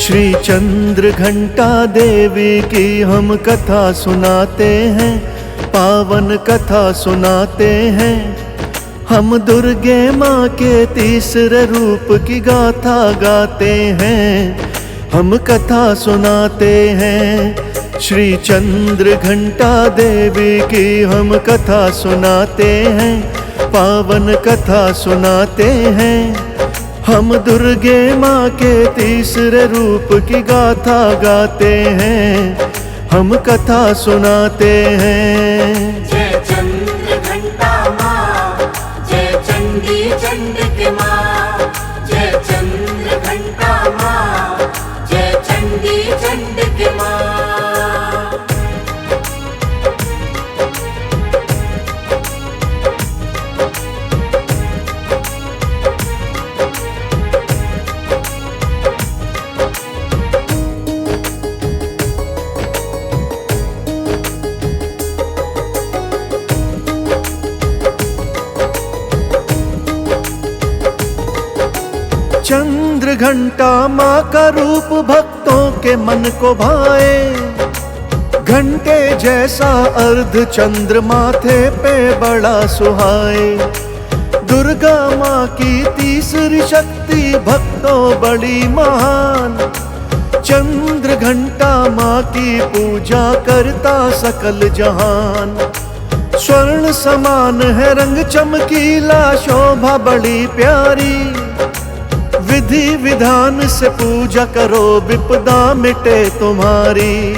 श्री चंद्र घंटा देवी की हम कथा सुनाते हैं, पावन कथा सुनाते हैं। हम दुर्गे माँ के तीसरे रूप की गाथा गाते हैं, हम कथा सुनाते हैं। श्री चंद्र घंटा देवी की हम कथा सुनाते हैं, पावन कथा सुनाते हैं। हम दुर्गे माँ के तीसरे रूप की गाथा गाते हैं, हम कथा सुनाते हैं। जय चंद्र घंटा माँ, जय चंडी चंडिक माँ। जय चंद्र घंटा माँ, जय चंडी चंडिक माँ। चंद्र घंटा माँ का रूप भक्तों के मन को भाए, घंटे जैसा अर्ध चंद्र माथे पे बड़ा सुहाए। दुर्गा माँ की तीसरी शक्ति भक्तों बड़ी महान, चंद्र घंटा माँ की पूजा करता सकल जहान। स्वर्ण समान है रंग चमकीला, शोभा बड़ी प्यारी। विधि विधान से पूजा करो, विपदा मिटे तुम्हारी।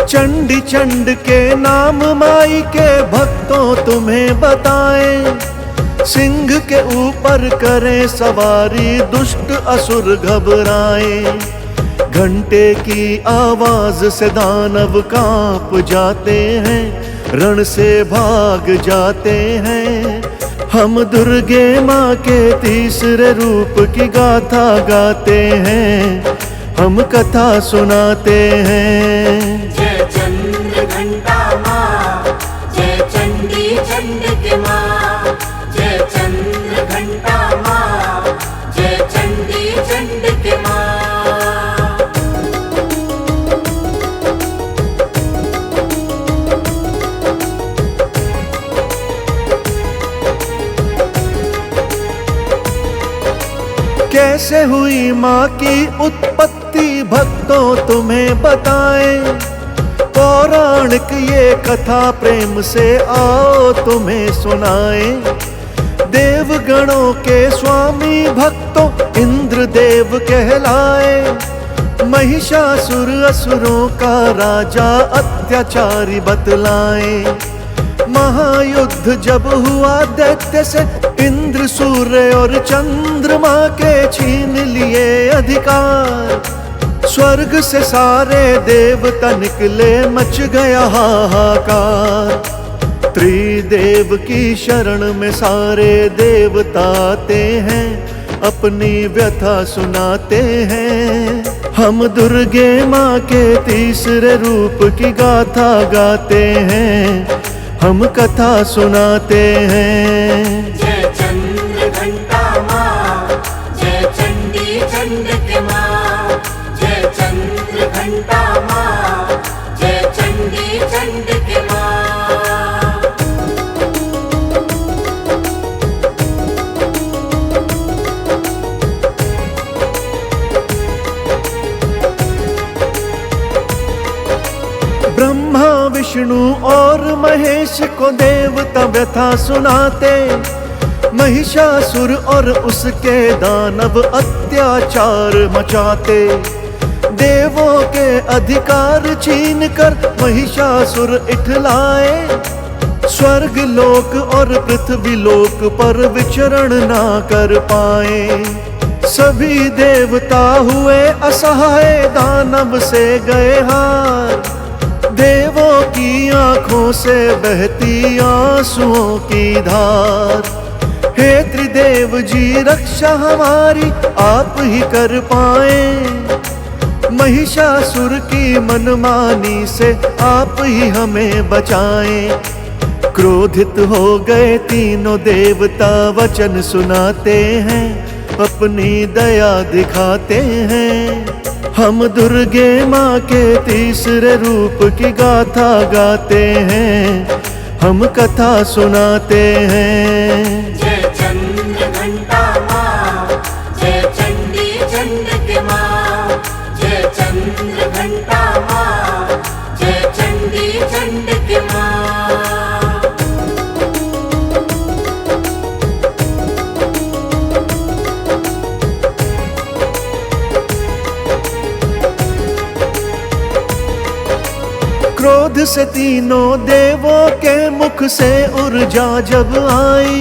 चंडी चंड के नाम माई के भक्तों तुम्हें बताएं, सिंह के ऊपर करें सवारी, दुष्ट असुर घबराएं। घंटे की आवाज से दानव कांप जाते हैं, रण से भाग जाते हैं। हम दुर्गे माँ के तीसरे रूप की गाथा गाते हैं, हम कथा सुनाते हैं। जय चंद्र घंटा माँ, जय चंडी चंडिक माँ। जय चंद्र घंटा माँ, जय चंडी चंडिक माँ। कैसे हुई माँ की उत्पत्ति भक्तों तुम्हें बताएं, पौराणिक ये कथा प्रेम से आओ तुम्हें सुनाएं। देवगणों के स्वामी भक्तों इंद्र देव कहलाए, महिषासुर असुरों का राजा अत्याचारी बतलाए। महायुद्ध जब हुआ दैत्य से, इंद्र सूर्य और चंद्रमा के छीन लिए अधिकार। स्वर्ग से सारे देवता निकले, मच गया हाहाकार। त्रिदेव की शरण में सारे देवता आते हैं, अपनी व्यथा सुनाते हैं। हम दुर्गे माँ के तीसरे रूप की गाथा गाते हैं, हम कथा सुनाते हैं। जय चंद्र घंटा माँ, जय चंडी चंडिक माँ। जय चंद्र घंटा माँ, जय चंडी चंडिक माँ। ब्रह्मा विष्णु और महेश को देवता व्यथा सुनाते, महिषासुर और उसके दानव अत्याचार मचाते। देवों के अधिकार छीन कर महिषासुर इठलाए, स्वर्ग लोक और पृथ्वी लोक पर विचरण ना कर पाए। सभी देवता हुए असहाय, दानव से गए हार। देवों की आंखों से बहती आंसुओं की धार। हे त्रिदेव जी रक्षा हमारी आप ही कर पाएं, महिषासुर की मनमानी से आप ही हमें बचाएं। क्रोधित हो गए तीनों देवता, वचन सुनाते हैं, अपनी दया दिखाते हैं। हम दुर्गे माँ के तीसरे रूप की गाथा गाते हैं, हम कथा सुनाते हैं। जय चंद्र घंटा माँ, जय चंडी चंडिक माँ, जय चंद्र घंटा माँ, जय चंडी चंडिक माँ। क्रोध से तीनों देवों के मुख से ऊर्जा जब आई,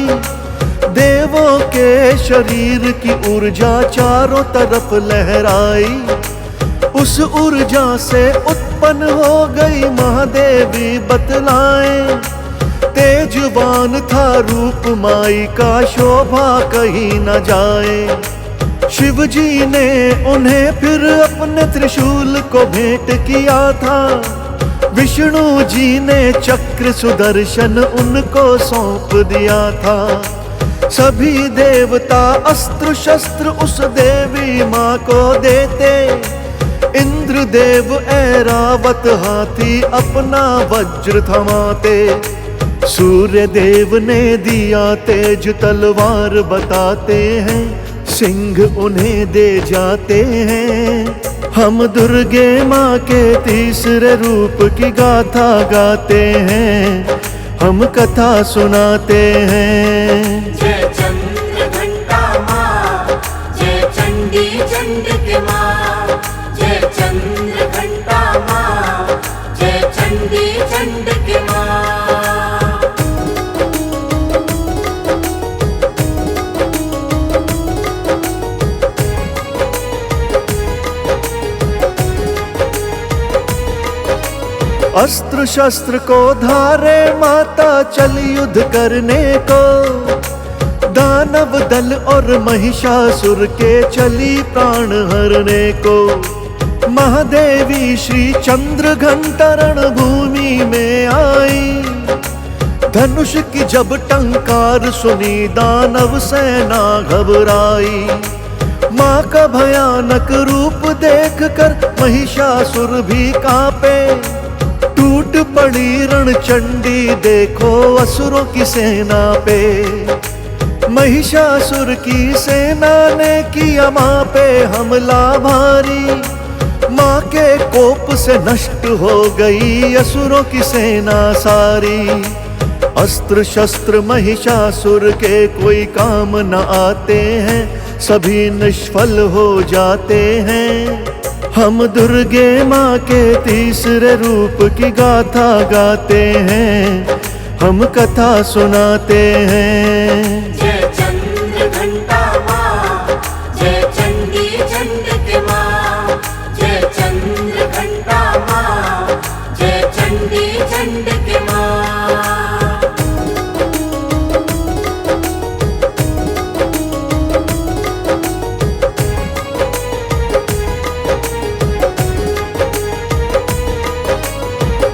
देवों के शरीर की ऊर्जा चारों तरफ लहराई। उस ऊर्जा से उत्पन्न हो गई महादेवी बतलाएं, तेजवान था रूप माई का, शोभा कहीं न जाए। शिव जी ने उन्हें फिर अपने त्रिशूल को भेंट किया था, विष्णु जी ने चक्र सुदर्शन उनको सौंप दिया था। सभी देवता अस्त्र शस्त्र उस देवी माँ को देते, इंद्रदेव ऐरावत हाथी अपना वज्र थमाते। सूर्य देव ने दिया तेज तलवार बताते हैं, सिंह उन्हें दे जाते हैं। हम दुर्गे माँ के तीसरे रूप की गाथा गाते हैं, हम कथा सुनाते हैं। जय चंद्र घंटा माँ, जय चंडी चंडिक माँ, जय चंद्र घंटा माँ, जय चंडी चंडिक माँ। अस्त्र शस्त्र को धारे माता चल युद्ध करने को, दानव दल और महिषासुर के चली प्राण हरने को। महादेवी श्री चंद्र घंटा रणभूमि में आई, धनुष की जब टंकार सुनी दानव सेना घबराई। माँ का भयानक रूप देखकर महिषासुर भी कांपे, टूट पड़ी रणचंडी देखो असुरों की सेना पे। महिषासुर की सेना ने किया माँ पे हमला भारी, माँ के कोप से नष्ट हो गई असुरों की सेना सारी। अस्त्र शस्त्र महिषासुर के कोई काम न आते हैं, सभी निष्फल हो जाते हैं। हम दुर्गे माँ के तीसरे रूप की गाथा गाते हैं, हम कथा सुनाते हैं। जय चंद्र घंटा माँ, जय चंडी चंडिक माँ, जय चंद्र घंटा माँ, जय चंडी चंडिक माँ।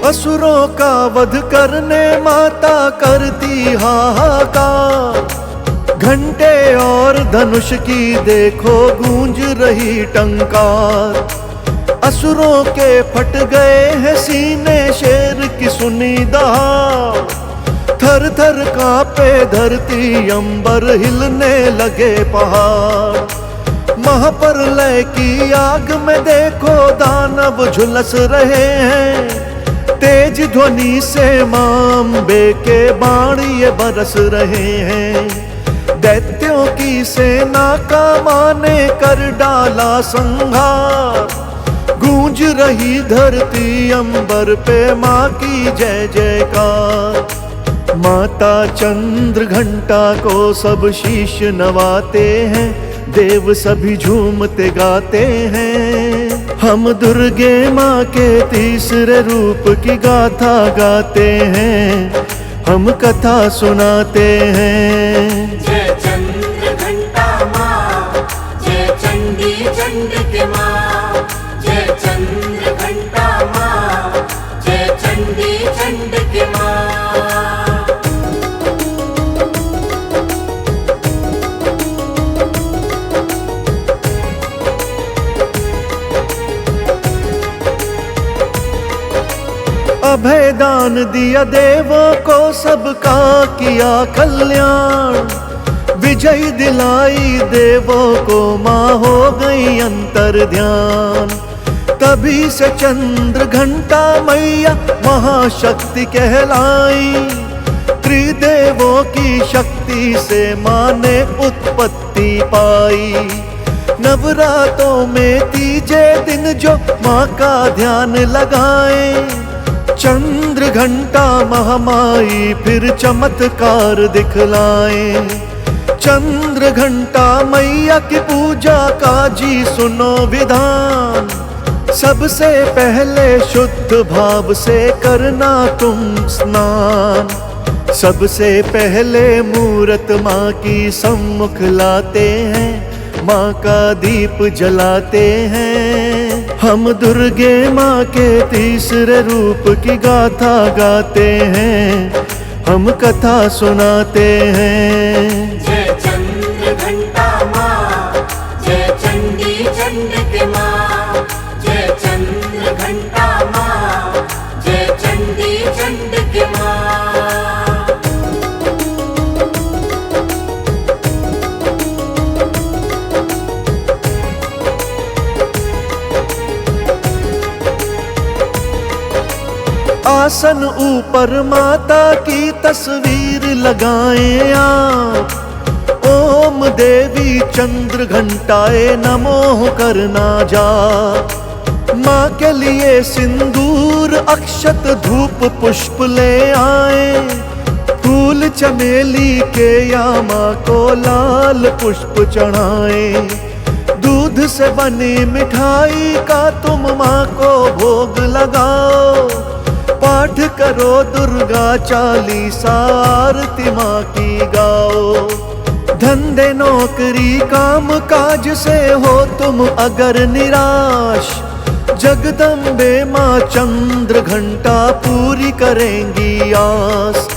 असुरों का वध करने माता करती हाहाकार, घंटे और धनुष की देखो गूंज रही टंकार। असुरों के फट गए हैं सीने शेर की सुनी दहाड़, थर थर कांपे धरती अंबर हिलने लगे पहाड़। महाप्रलय की आग में देखो दानव झुलस रहे हैं, तेज ध्वनि से मांबे के बाण ये बरस रहे हैं। दैत्यों की सेना का माने कर डाला संहार, गूंज रही धरती अंबर पे माँ की जय जयकार। माता चंद्र घंटा को सब शीश नवाते हैं, देव सभी झूमते गाते हैं। हम दुर्गे माँ के तीसरे रूप की गाथा गाते हैं, हम कथा सुनाते हैं। जय चंद्र घंटा माँ, जय चंडी चंडिक माँ, जय चंद्र घंटा माँ, जय चंडी चंडिक माँ। अभय दान दिया देवों को, सबका किया कल्याण। विजय दिलाई देवों को, माँ हो गई अंतर ध्यान। तभी से चंद्र घंटा मैया महाशक्ति कहलाई। त्रिदेवों की शक्ति से माँ ने उत्पत्ति पाई। नवरातों में तीजे दिन जो माँ का ध्यान लगाए, चंद्र घंटा महामाई फिर चमत्कार दिखलाए। चंद्र घंटा मैया की पूजा का जी सुनो विधान। सबसे पहले शुद्ध भाव से करना तुम स्नान। सबसे पहले मूरत माँ की सम्मुख लाते हैं, माँ का दीप जलाते हैं। हम दुर्गे माँ के तीसरे रूप की गाथा गाते हैं, हम कथा सुनाते हैं। जय चंद्र घंटा माँ, जय चंडी चंडिक माँ। जय चंद्र घंटा माँ, जय चंडी चंडिक माँ। आसन ऊपर माता की तस्वीर लगाएं आप। ओम देवी चंद्र घंटाए नमो करना जा। माँ के लिए सिंदूर अक्षत धूप पुष्प ले आए। फूल चमेली के या माँ को लाल पुष्प चढ़ाए। दूध से बनी मिठाई का तुम माँ को भोग लगाओ। पाठ करो दुर्गा चालीसा, आरती माँ की गाओ। धंधे नौकरी काम काज से हो तुम अगर निराश, जगदम्बे माँ चंद्र घंटा पूरी करेंगी आस।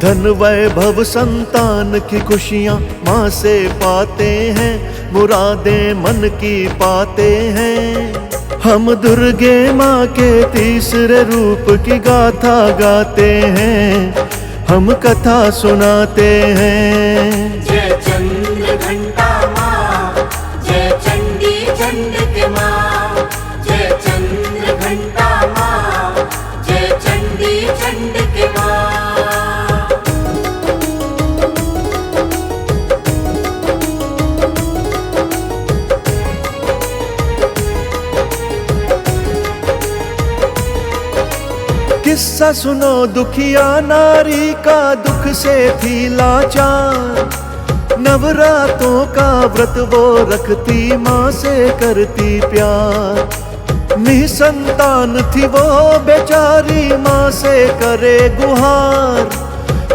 धन वैभव संतान की खुशियाँ माँ से पाते हैं, मुरादें मन की पाते हैं। हम दुर्गे माँ के तीसरे रूप की गाथा गाते हैं, हम कथा सुनाते हैं। जय चंद्र घंटा माँ, जय चंडी चंडिक माँ। जय चंद्र घंटा माँ, जय चंडी चंडिक माँ। किस्सा सुनो दुखिया नारी का, दुख से थी लाचार। नवरातों का व्रत वो रखती, माँ से करती प्यार। निसंतान थी वो बेचारी, माँ से करे गुहार।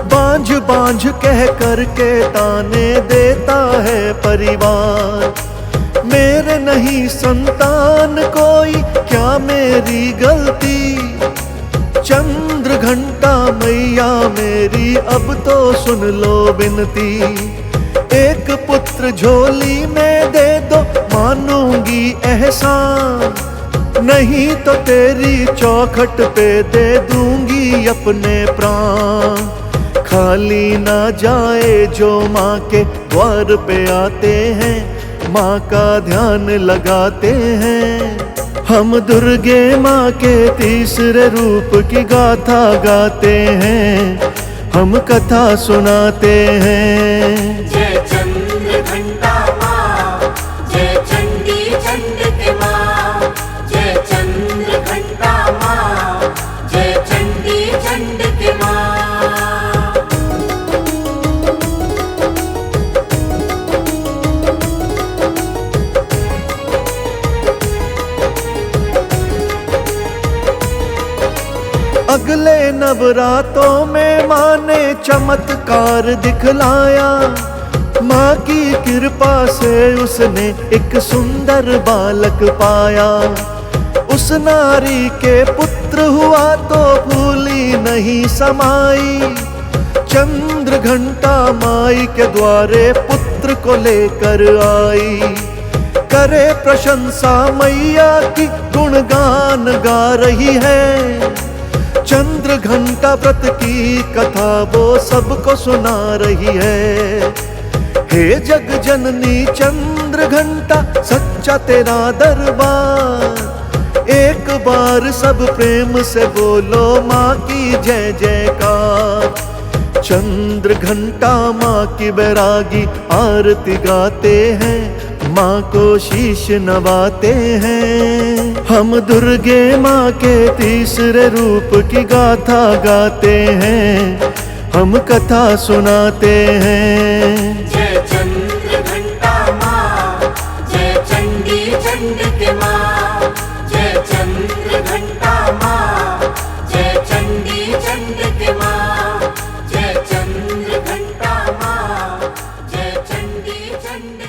बांझ बांझ कह करके ताने देता है परिवार। मेरे नहीं संतान कोई, क्या मेरी गलती। चंद्र घंटा मैया मेरी अब तो सुन लो विनती। एक पुत्र झोली में दे दो, मानूंगी एहसान। नहीं तो तेरी चौखट पे दे दूंगी अपने प्राण। खाली ना जाए जो माँ के द्वार पे आते हैं, माँ का ध्यान लगाते हैं। हम दुर्गे माँ के तीसरे रूप की गाथा गाते हैं, हम कथा सुनाते हैं। जय चंद्र घंटा माँ, जय चंडी चंडिक माँ। जय चंद्र घंटा माँ, जय चंडी चंडिक माँ। अगले नवरातों में माँ ने चमत्कार दिखलाया। माँ की कृपा से उसने एक सुंदर बालक पाया। उस नारी के पुत्र हुआ तो भूली नहीं समाई। चंद्र घंटा माई के द्वारे पुत्र को लेकर आई। करे प्रशंसा मैया की, गुणगान गा रही है। चंद्र घंटा व्रत की कथा वो सबको सुना रही है। हे जग जननी चंद्र घंटा सच्चा तेरा दरबार, एक बार सब प्रेम से बोलो माँ की जय जयकार। चंद्र घंटा माँ की बैरागी आरती गाते हैं, माँ को शीश नवाते हैं। हम दुर्गे माँ के तीसरे रूप की गाथा गाते हैं, हम कथा सुनाते हैं। जय चंद्र घंटा माँ, जय चंडी चंडिके माँ, जय चंद्र घंटा माँ, जय चंडी चंडिके माँ, जय चंद्र घंटा माँ, जय चंडी चंडिके